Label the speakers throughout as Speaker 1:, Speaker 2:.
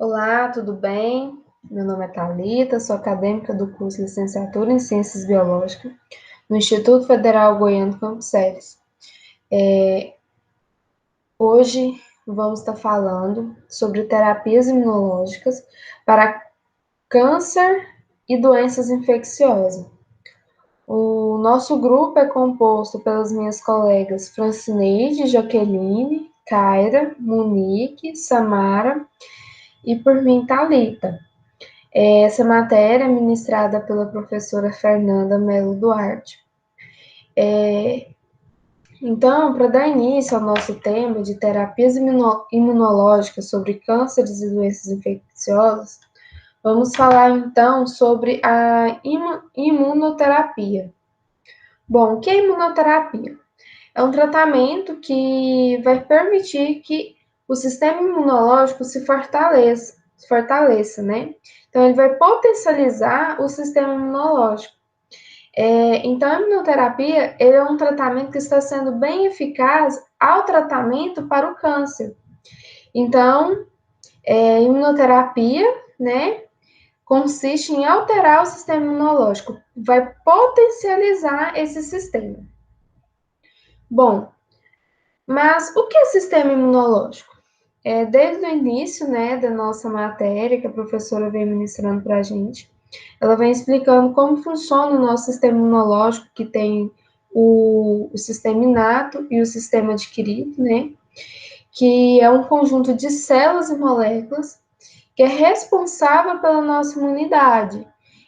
Speaker 1: Olá, tudo bem? Meu nome é Thalita, sou acadêmica do curso de Licenciatura em Ciências Biológicas no Instituto Federal Goiano Campos Sales. Hoje vamos estar falando sobre terapias imunológicas para câncer e doenças infecciosas. O nosso grupo é composto pelas minhas colegas Francineide, Jaqueline, Kaira, Monique, Samara e por mim, Thalita. Essa matéria é ministrada pela professora Fernanda Melo Duarte. Então, para dar início ao nosso tema de terapias imunológicas sobre cânceres e doenças infecciosas, vamos falar então sobre a imunoterapia. Bom, o que é imunoterapia? É um tratamento que vai permitir que o sistema imunológico se fortaleça, né? Então, ele vai potencializar o sistema imunológico. Então, a imunoterapia ele é um tratamento que está sendo bem eficaz ao tratamento para o câncer. Então, imunoterapia, né, consiste em alterar o sistema imunológico, vai potencializar esse sistema. Bom, mas o que é sistema imunológico? Desde o início, né, da nossa matéria, que a professora vem ministrando para a gente, ela vem explicando como funciona o nosso sistema imunológico, que tem o sistema inato e o sistema adquirido, né, que é um conjunto de células e moléculas que é responsável pela nossa imunidade.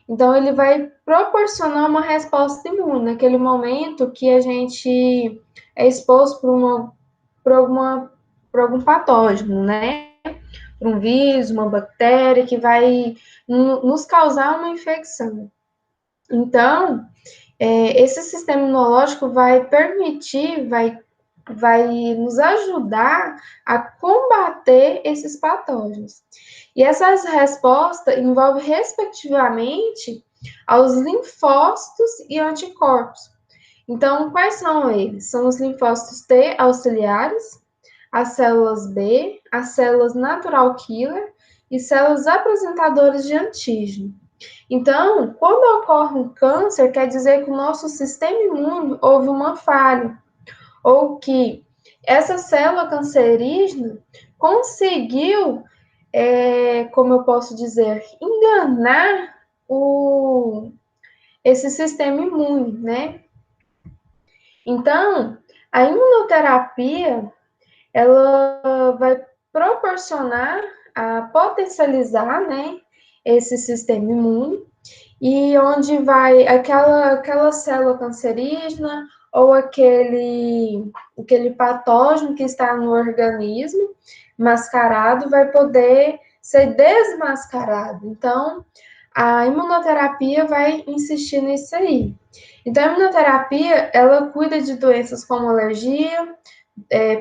Speaker 1: Então, ele vai proporcionar uma resposta imune naquele momento que a gente é exposto por algum patógeno, né? Por um vírus, uma bactéria que vai nos causar uma infecção. Então, esse sistema imunológico vai permitir, vai nos ajudar a combater esses patógenos. E essas respostas envolvem, respectivamente, aos linfócitos e anticorpos. Então, quais são eles? São os linfócitos T auxiliares, as células B, as células natural killer e células apresentadoras de antígeno. Então, quando ocorre um câncer, quer dizer que o nosso sistema imune houve uma falha, ou que essa célula cancerígena conseguiu, como eu posso dizer, enganar esse sistema imune, né? Então, a imunoterapia, ela vai proporcionar a potencializar, né, esse sistema imune, e onde vai aquela célula cancerígena ou aquele patógeno que está no organismo mascarado vai poder ser desmascarado. Então, a imunoterapia vai insistir nisso aí. Então, a imunoterapia, ela cuida de doenças como alergia,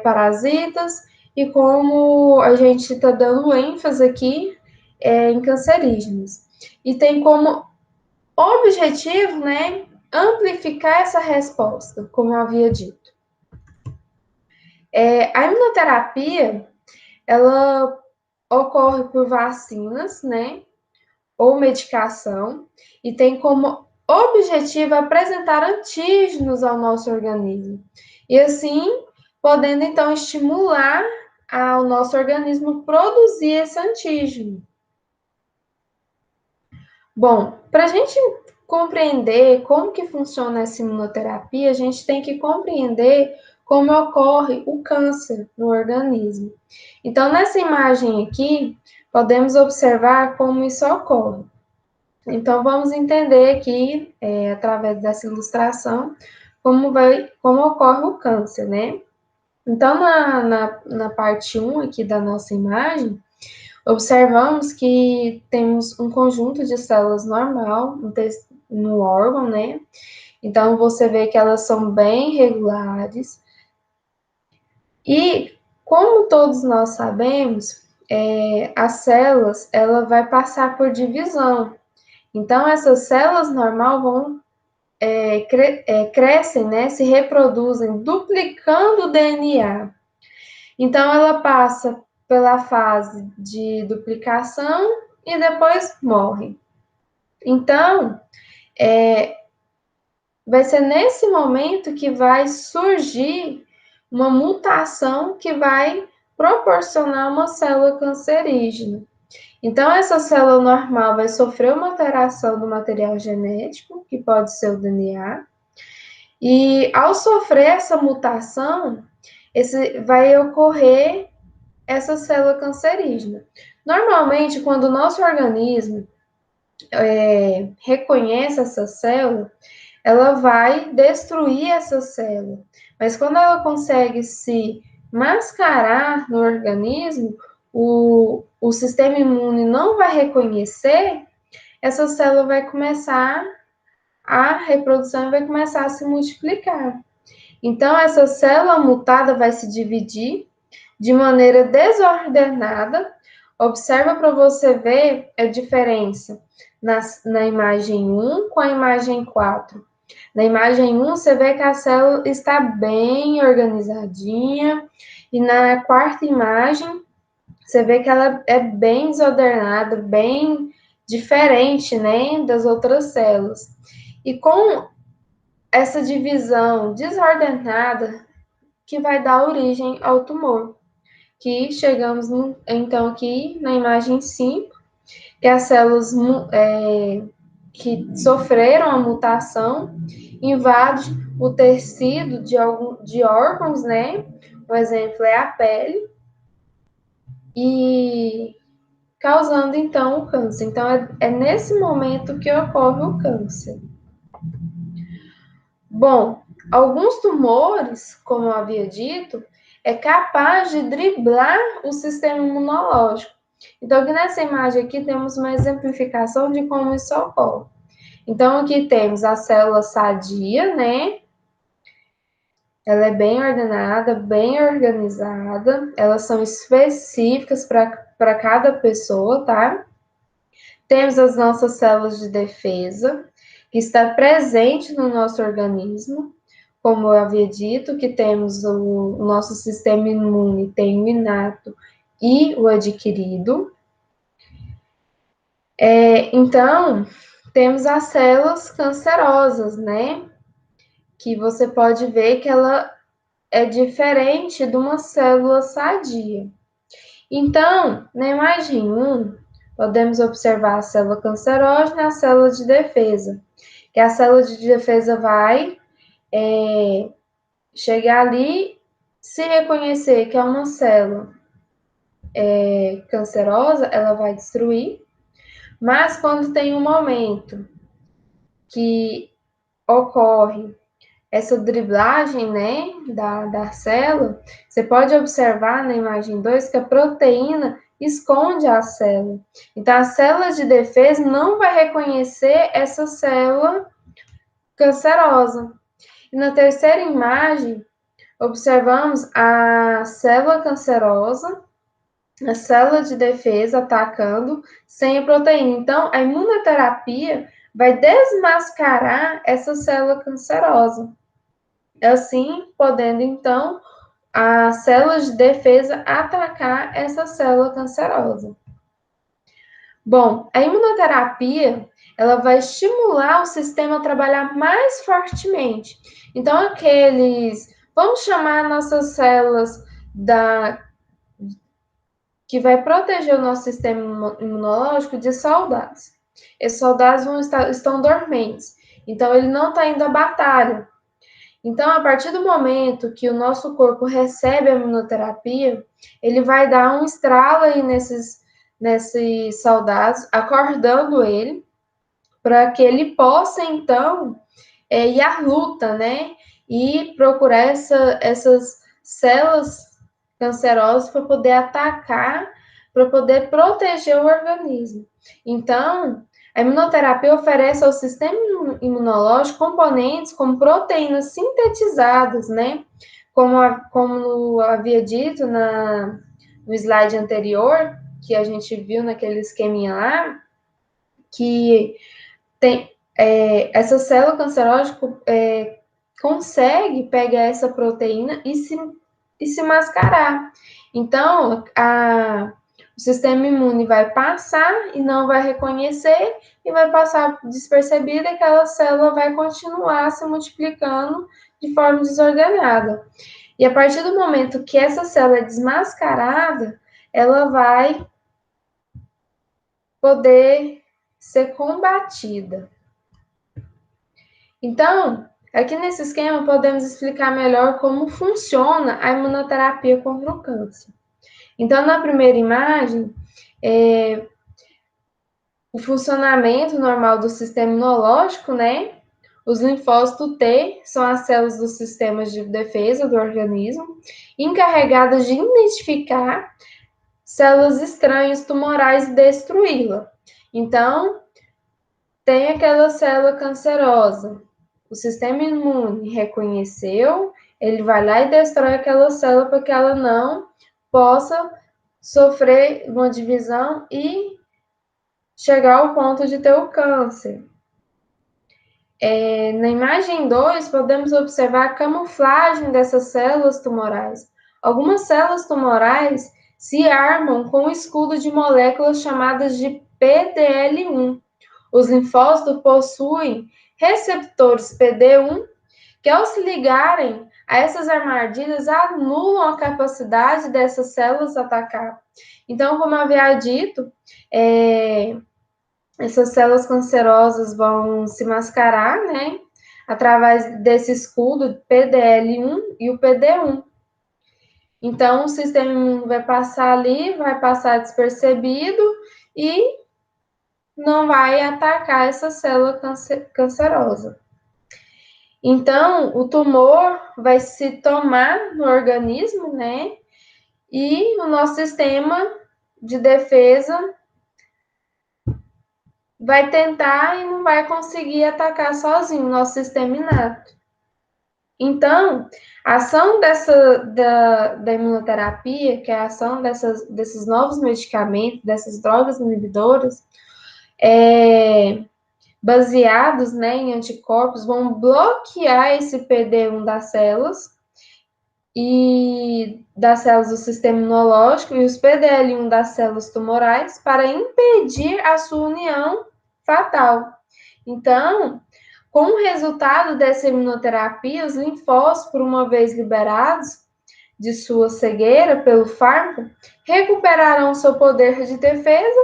Speaker 1: parasitas, e como a gente está dando ênfase aqui, em cancerígenos. E tem como objetivo, né, amplificar essa resposta, como eu havia dito. A imunoterapia, ela ocorre por vacinas, né, ou medicação, e tem como objetivo apresentar antígenos ao nosso organismo. E assim, podendo então estimular ao nosso organismo produzir esse antígeno. Bom, para a gente compreender como que funciona essa imunoterapia, a gente tem que compreender como ocorre o câncer no organismo. Então, nessa imagem aqui, podemos observar como isso ocorre. Então, vamos entender aqui, através dessa ilustração, como ocorre o câncer, né? Então, na parte 1 aqui da nossa imagem, observamos que temos um conjunto de células normal no órgão, né? Então, você vê que elas são bem regulares. E, como todos nós sabemos, as células, ela vai passar por divisão. Então, essas células normal vão crescem, né? Se reproduzem, duplicando o DNA. Então, ela passa pela fase de duplicação e depois morre. Então, vai ser nesse momento que vai surgir uma mutação que vai proporcionar uma célula cancerígena. Então, essa célula normal vai sofrer uma alteração do material genético, que pode ser o DNA, e ao sofrer essa mutação, vai ocorrer essa célula cancerígena. Normalmente, quando o nosso organismo reconhece essa célula, ela vai destruir essa célula. Mas quando ela consegue se mascarar no organismo, o sistema imune não vai reconhecer, essa célula vai começar a reprodução vai começar a se multiplicar. Então, essa célula mutada vai se dividir de maneira desordenada. Observa para você ver a diferença na imagem 1 com a imagem 4. Na imagem 1, você vê que a célula está bem organizadinha, e na quarta imagem, você vê que ela é bem desordenada, bem diferente, né, das outras células. E com essa divisão desordenada que vai dar origem ao tumor, que chegamos então aqui na imagem 5, que as células que sofreram a mutação invadem o tecido de órgãos, né? Um exemplo é a pele, e causando então o câncer. Então é nesse momento que ocorre o câncer. Bom, alguns tumores, como eu havia dito, é capaz de driblar o sistema imunológico. Então, aqui nessa imagem aqui temos uma exemplificação de como isso ocorre. Então, aqui temos a célula sadia, né? Ela é bem ordenada, bem organizada. Elas são específicas para cada pessoa, tá? Temos as nossas células de defesa, que está presente no nosso organismo. Como eu havia dito, que temos o nosso sistema imune, tem o inato e o adquirido. Então, temos as células cancerosas, né? Que você pode ver que ela é diferente de uma célula sadia. Então, na imagem 1, podemos observar a célula cancerógena e a célula de defesa. Que a célula de defesa vai chegar ali, se reconhecer que é uma célula cancerosa, ela vai destruir. Mas quando tem um momento que ocorre essa driblagem, né, da célula, você pode observar na imagem 2 que a proteína esconde a célula. Então, a célula de defesa não vai reconhecer essa célula cancerosa. E na terceira imagem, observamos a célula cancerosa, a célula de defesa atacando sem a proteína. Então, a imunoterapia vai desmascarar essa célula cancerosa. Assim, podendo, então, a célula de defesa atacar essa célula cancerosa. Bom, a imunoterapia, ela vai estimular o sistema a trabalhar mais fortemente. Então, vamos chamar nossas células que vai proteger o nosso sistema imunológico de soldados. Esses soldados estão dormentes, então ele não está indo à batalha. Então, a partir do momento que o nosso corpo recebe a imunoterapia, ele vai dar um estralo aí nesses soldados, acordando ele, para que ele possa, então, ir à luta, né? E procurar essas células cancerosas para poder atacar, para poder proteger o organismo. Então, a imunoterapia oferece ao sistema imunológico componentes como proteínas sintetizadas, né? Como havia dito no slide anterior, que a gente viu naquele esqueminha lá, que essa célula cancerógena consegue pegar essa proteína e se mascarar. Então, o sistema imune vai passar e não vai reconhecer e vai passar despercebida e aquela célula vai continuar se multiplicando de forma desordenada. E a partir do momento que essa célula é desmascarada, ela vai poder ser combatida. Então, aqui nesse esquema podemos explicar melhor como funciona a imunoterapia contra o câncer. Então, na primeira imagem, o funcionamento normal do sistema imunológico, né? Os linfócitos T são as células do sistema de defesa do organismo, encarregadas de identificar células estranhas tumorais e destruí-la. Então, tem aquela célula cancerosa. O sistema imune reconheceu, ele vai lá e destrói aquela célula para que ela não possa sofrer uma divisão e chegar ao ponto de ter o câncer. Na imagem 2, podemos observar a camuflagem dessas células tumorais. Algumas células tumorais se armam com um escudo de moléculas chamadas de PDL1. Os linfócitos possuem receptores PD1 que, ao se ligarem a essas armadilhas, anulam a capacidade dessas células atacar. Então, como eu havia dito, essas células cancerosas vão se mascarar, né, através desse escudo PDL1 e o PD1. Então, o sistema imune vai passar ali, vai passar despercebido e não vai atacar essa célula cancerosa. Então, o tumor vai se tomar no organismo, né, e o nosso sistema de defesa vai tentar e não vai conseguir atacar sozinho o nosso sistema inato. Então, a ação da imunoterapia, que é a ação desses novos medicamentos, dessas drogas inibidoras, baseados, né, em anticorpos, vão bloquear esse PD1 das células e das células do sistema imunológico e os PDL1 das células tumorais para impedir a sua união fatal. Então, com o resultado dessa imunoterapia, os linfócitos, por uma vez liberados de sua cegueira pelo fármaco, recuperarão seu poder de defesa,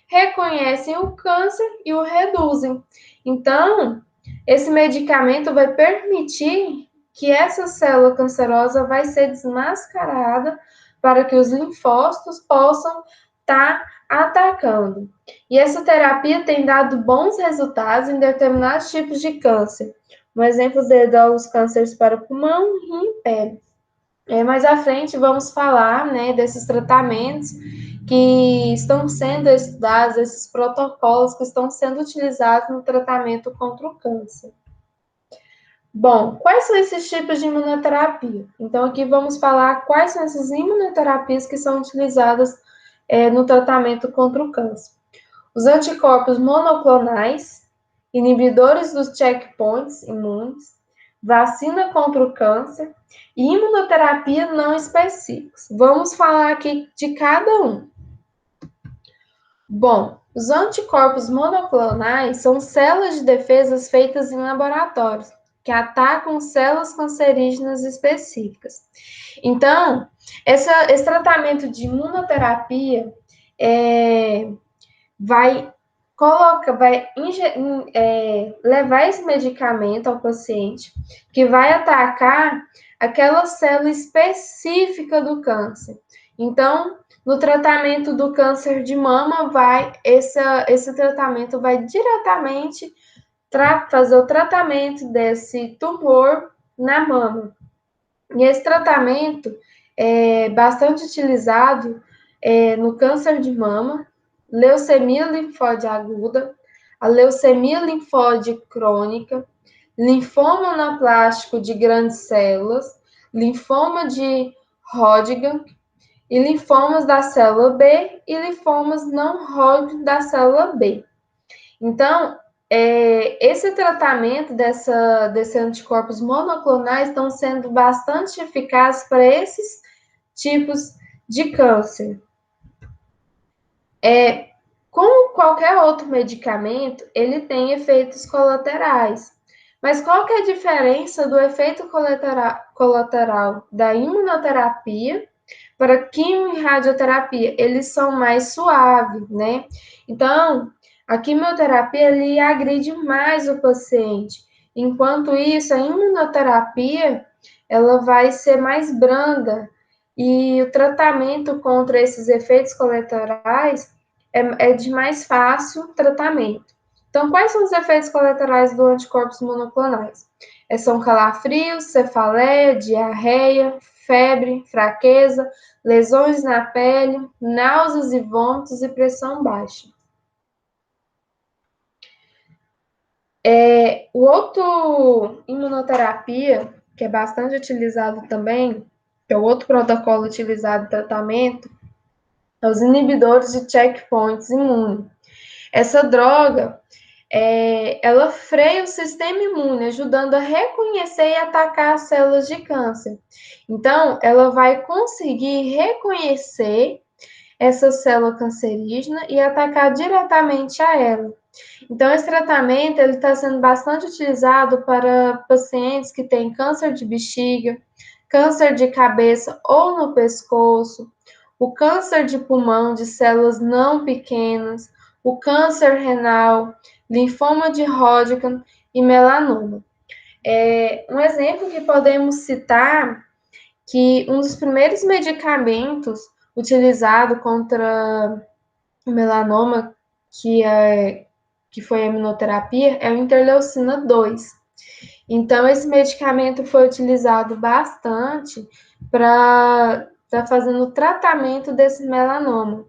Speaker 1: reconhecem o câncer e o reduzem. Então, esse medicamento vai permitir que essa célula cancerosa vai ser desmascarada para que os linfócitos possam estar atacando. E essa terapia tem dado bons resultados em determinados tipos de câncer. Um exemplo é os cânceres para pulmão, rim e pele. Mais à frente vamos falar, né, desses tratamentos que estão sendo estudados, esses protocolos que estão sendo utilizados no tratamento contra o câncer. Bom, quais são esses tipos de imunoterapia? Então, aqui vamos falar quais são essas imunoterapias que são utilizadas no tratamento contra o câncer. Os anticorpos monoclonais, inibidores dos checkpoints imunes, vacina contra o câncer e imunoterapia não específicas. Vamos falar aqui de cada um. Bom, os anticorpos monoclonais são células de defesa feitas em laboratórios, que atacam células cancerígenas específicas. Então, esse tratamento de imunoterapia vai levar esse medicamento ao paciente, que vai atacar aquela célula específica do câncer. Então, no tratamento do câncer de mama, esse tratamento vai diretamente fazer o tratamento desse tumor na mama. E esse tratamento é bastante utilizado no câncer de mama, leucemia linfóide aguda, a leucemia linfóide crônica, linfoma anaplástico de grandes células, linfoma de Hodgkin e linfomas da célula B e linfomas não Hodgkin da célula B. Então, esse tratamento desses anticorpos monoclonais estão sendo bastante eficazes para esses tipos de câncer. Como qualquer outro medicamento, ele tem efeitos colaterais. Mas qual que é a diferença do efeito colateral da imunoterapia para quimio e radioterapia? Eles são mais suaves, né? Então, a quimioterapia ele agride mais o paciente. Enquanto isso, a imunoterapia ela vai ser mais branda e o tratamento contra esses efeitos colaterais é de mais fácil tratamento. Então, quais são os efeitos colaterais do anticorpos monoclonais? São calafrios, cefaleia, diarreia, febre, fraqueza, lesões na pele, náuseas e vômitos e pressão baixa. O outro imunoterapia, que é bastante utilizado também, que é o outro protocolo utilizado em tratamento, é os inibidores de checkpoints imunes. Essa droga, ela freia o sistema imune, ajudando a reconhecer e atacar as células de câncer. Então, ela vai conseguir reconhecer essa célula cancerígena e atacar diretamente a ela. Então, esse tratamento ele está sendo bastante utilizado para pacientes que têm câncer de bexiga, câncer de cabeça ou no pescoço, o câncer de pulmão de células não pequenas, o câncer renal, linfoma de Hodgkin e melanoma. Um exemplo que podemos citar que um dos primeiros medicamentos utilizados contra o melanoma, que foi a imunoterapia, é o interleucina 2. Então, esse medicamento foi utilizado bastante para fazendo o tratamento desse melanoma.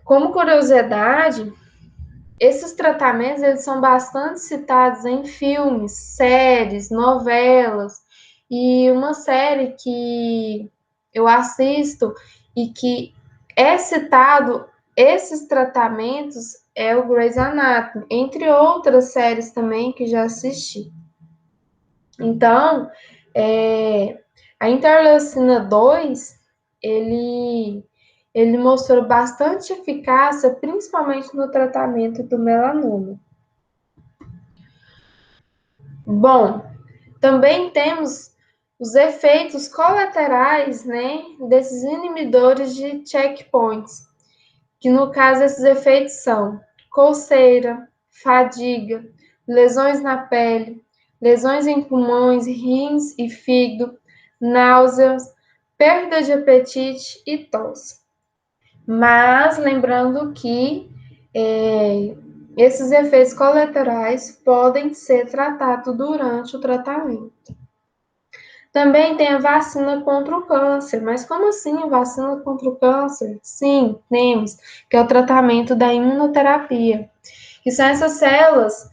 Speaker 1: Como curiosidade, esses tratamentos eles são bastante citados em filmes, séries, novelas, e uma série que eu assisto e que é citado esses tratamentos é o Grey's Anatomy, entre outras séries também que já assisti. Então, a interleucina 2, ele mostrou bastante eficácia, principalmente no tratamento do melanoma. Bom, também temos os efeitos colaterais, né, desses inibidores de checkpoints, que no caso esses efeitos são coceira, fadiga, lesões na pele, lesões em pulmões, rins e fígado, náuseas, perda de apetite e tosse. Mas lembrando que esses efeitos colaterais podem ser tratados durante o tratamento. Também tem a vacina contra o câncer. Mas como assim a vacina contra o câncer? Sim, temos, que é o tratamento da imunoterapia. Que são essas células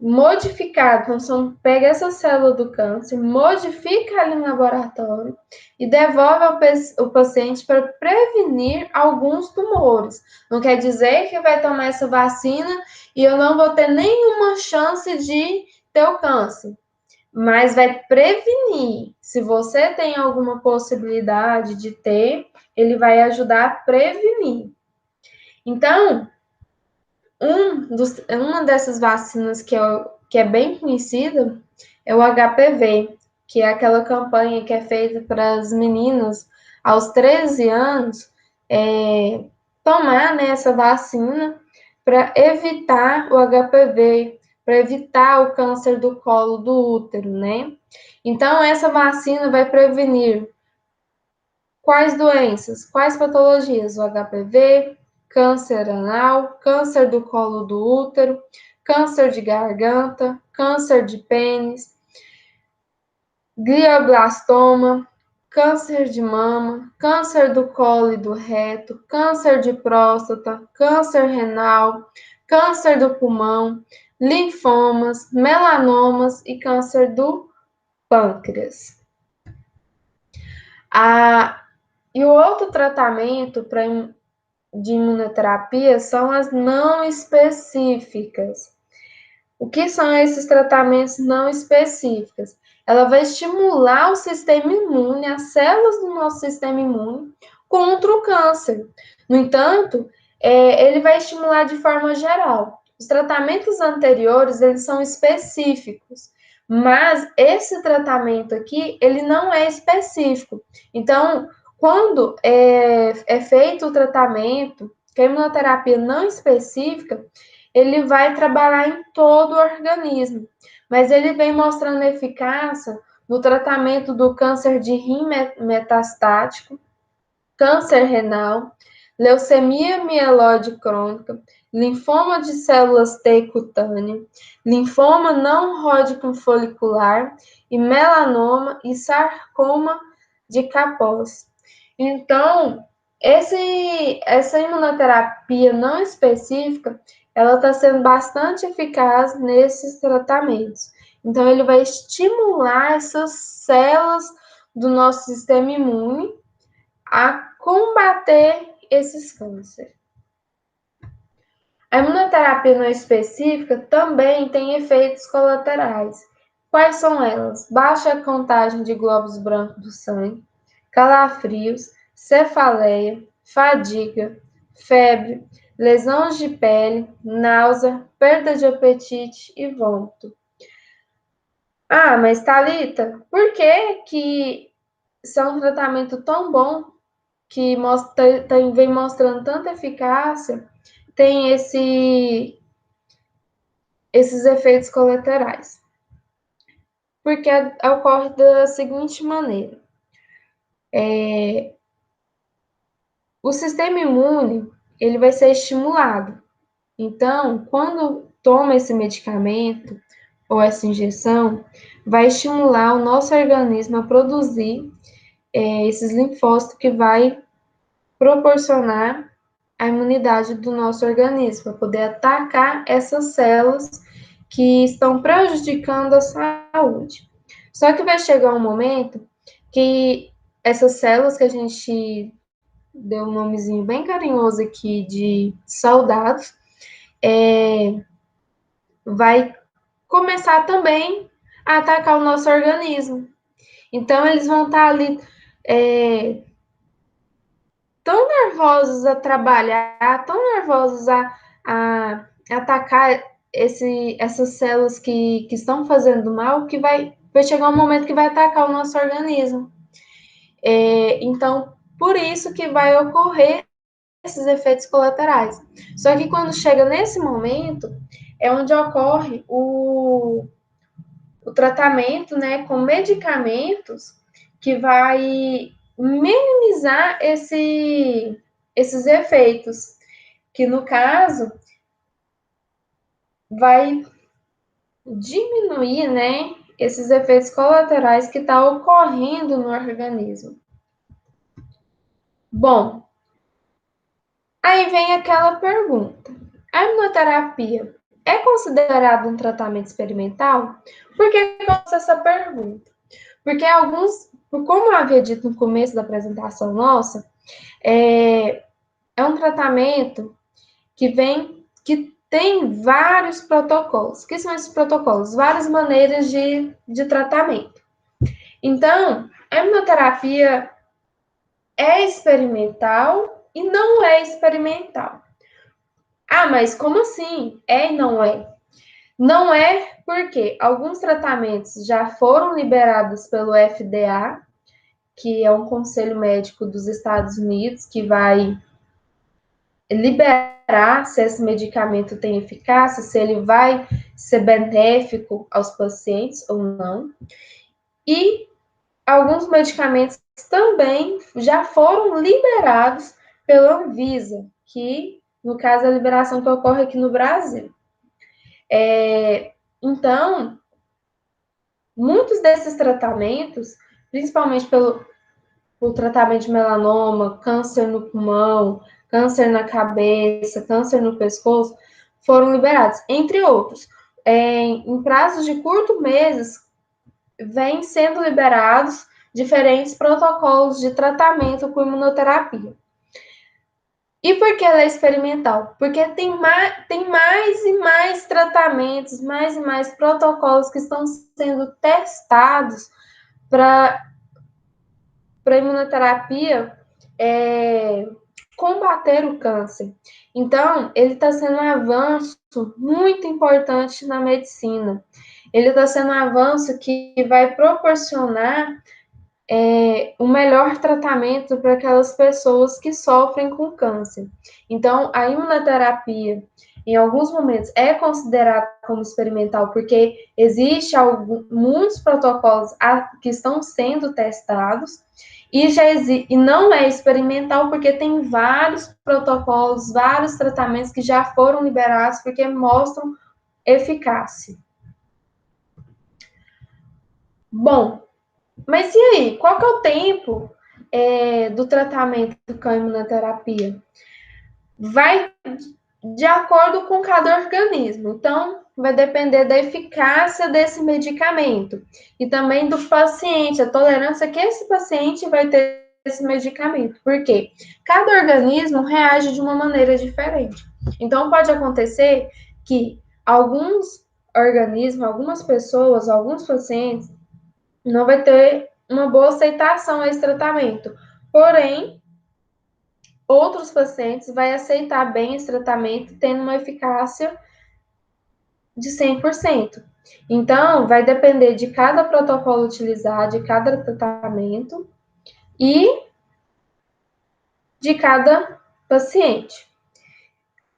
Speaker 1: modificadas. Então, pega essa célula do câncer, modifica ali no laboratório e devolve ao paciente para prevenir alguns tumores. Não quer dizer que vai tomar essa vacina e eu não vou ter nenhuma chance de ter o câncer, mas vai prevenir. Se você tem alguma possibilidade de ter, ele vai ajudar a prevenir. Então, uma dessas vacinas que é bem conhecida é o HPV, que é aquela campanha que é feita para as meninas aos 13 anos tomar, né, essa vacina para evitar o HPV, para evitar o câncer do colo do útero, né? Então, essa vacina vai prevenir quais doenças, quais patologias? O HPV, câncer anal, câncer do colo do útero, câncer de garganta, câncer de pênis, glioblastoma, câncer de mama, câncer do colo e do reto, câncer de próstata, câncer renal, câncer do pulmão, linfomas, melanomas e câncer do pâncreas. E o outro tratamento de imunoterapia são as não específicas. O que são esses tratamentos não específicos? ela vai estimular o sistema imune, as células do nosso sistema imune contra o câncer. No entanto, ele vai estimular de forma geral. Os tratamentos anteriores, eles são específicos, mas esse tratamento aqui, ele não é específico. Então, quando é feito o tratamento, que a imunoterapia não específica, ele vai trabalhar em todo o organismo, mas ele vem mostrando eficácia no tratamento do câncer de rim metastático, câncer renal, leucemia mieloide crônica, linfoma de células T cutâneo, linfoma não Hodgkin folicular e melanoma e sarcoma de Kaposi. Então, essa imunoterapia não específica, ela está sendo bastante eficaz nesses tratamentos. Então, ele vai estimular essas células do nosso sistema imune a combater esses cânceres. A imunoterapia não específica também tem efeitos colaterais. Quais são elas? Baixa contagem de glóbulos brancos do sangue, calafrios, cefaleia, fadiga, febre, lesões de pele, náusea, perda de apetite e vômito. Ah, mas Thalita, por que são um tratamento tão bom que vem mostrando tanta eficácia, tem esses efeitos colaterais? Porque ocorre da seguinte maneira. O sistema imune, ele vai ser estimulado. Então, quando toma esse medicamento ou essa injeção, vai estimular o nosso organismo a produzir esses linfócitos que vai proporcionar a imunidade do nosso organismo, para poder atacar essas células que estão prejudicando a saúde. Só que vai chegar um momento que essas células que a gente deu um nomezinho bem carinhoso aqui de soldados, vai começar também a atacar o nosso organismo. Então, eles vão estar ali tão nervosos a trabalhar, tão nervosos a atacar essas células que estão fazendo mal, que vai chegar um momento que vai atacar o nosso organismo. Então, por isso que vai ocorrer esses efeitos colaterais. Só que quando chega nesse momento, é onde ocorre o tratamento, né, com medicamentos que vai minimizar esses efeitos, que no caso vai diminuir, né, esses efeitos colaterais que estão ocorrendo no organismo. Bom, aí vem aquela pergunta: a imunoterapia é considerada um tratamento experimental? Por que eu faço essa pergunta? Porque como eu havia dito no começo da apresentação nossa, é um tratamento que tem vários protocolos. O que são esses protocolos? Várias maneiras de tratamento. Então, a imunoterapia é experimental e não é experimental. Ah, mas como assim? É e não é? Não é porque alguns tratamentos já foram liberados pelo FDA, que é um conselho médico dos Estados Unidos, que vai liberar se esse medicamento tem eficácia, se ele vai ser benéfico aos pacientes ou não. E alguns medicamentos também já foram liberados pela Anvisa, que, no caso, é a liberação que ocorre aqui no Brasil. Então, muitos desses tratamentos, principalmente pelo tratamento de melanoma, câncer no pulmão, câncer na cabeça, câncer no pescoço, foram liberados, entre outros. Em prazos de curto meses, vêm sendo liberados diferentes protocolos de tratamento com imunoterapia. E por que ela é experimental? Porque tem mais e mais tratamentos, mais e mais protocolos que estão sendo testados para imunoterapia combater o câncer. Então, ele está sendo um avanço muito importante na medicina. Ele está sendo um avanço que vai proporcionar o melhor tratamento para aquelas pessoas que sofrem com câncer. Então, a imunoterapia, em alguns momentos, é considerada como experimental, porque existe muitos protocolos que estão sendo testados, e não é experimental, porque tem vários protocolos, vários tratamentos que já foram liberados, porque mostram eficácia. Bom, mas e aí, qual que é o tempo do tratamento com a imunoterapia? Vai de acordo com cada organismo. Então, vai depender da eficácia desse medicamento e também do paciente, a tolerância que esse paciente vai ter esse medicamento. Por quê? Cada organismo reage de uma maneira diferente. Então, pode acontecer que alguns organismos, algumas pessoas, alguns pacientes não vai ter uma boa aceitação a esse tratamento. Porém, outros pacientes vão aceitar bem esse tratamento, tendo uma eficácia de 100%. Então, vai depender de cada protocolo utilizado, de cada tratamento e de cada paciente.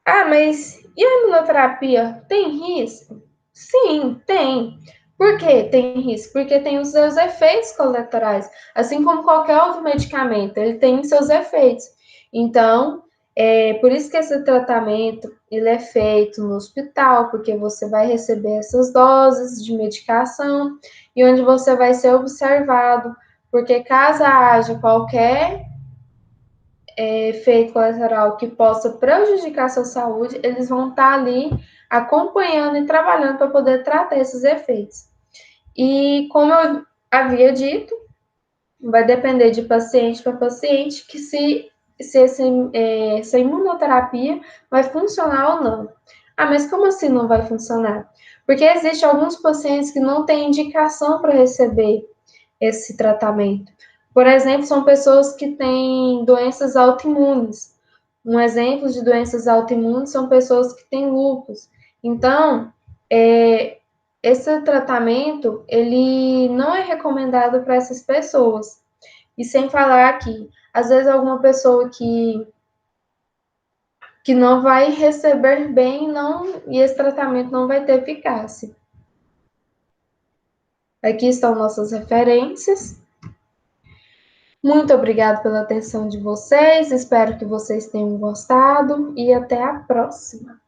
Speaker 1: Ah, mas e a imunoterapia tem risco? Sim, tem. Por que tem risco? Porque tem os seus efeitos colaterais, assim como qualquer outro medicamento, ele tem seus efeitos. Então, por isso que esse tratamento ele é feito no hospital, porque você vai receber essas doses de medicação e onde você vai ser observado, porque caso haja qualquer efeito colateral que possa prejudicar a sua saúde, eles vão estar ali acompanhando e trabalhando para poder tratar esses efeitos. E como eu havia dito, vai depender de paciente para paciente que essa imunoterapia vai funcionar ou não. Ah, mas como assim não vai funcionar? Porque existem alguns pacientes que não têm indicação para receber esse tratamento. Por exemplo, são pessoas que têm doenças autoimunes. Um exemplo de doenças autoimunes são pessoas que têm lúpus. Então, esse tratamento, ele não é recomendado para essas pessoas. E sem falar que, às vezes, alguma pessoa que não vai receber bem e esse tratamento não vai ter eficácia. Aqui estão nossas referências. Muito obrigada pela atenção de vocês, espero que vocês tenham gostado e até a próxima.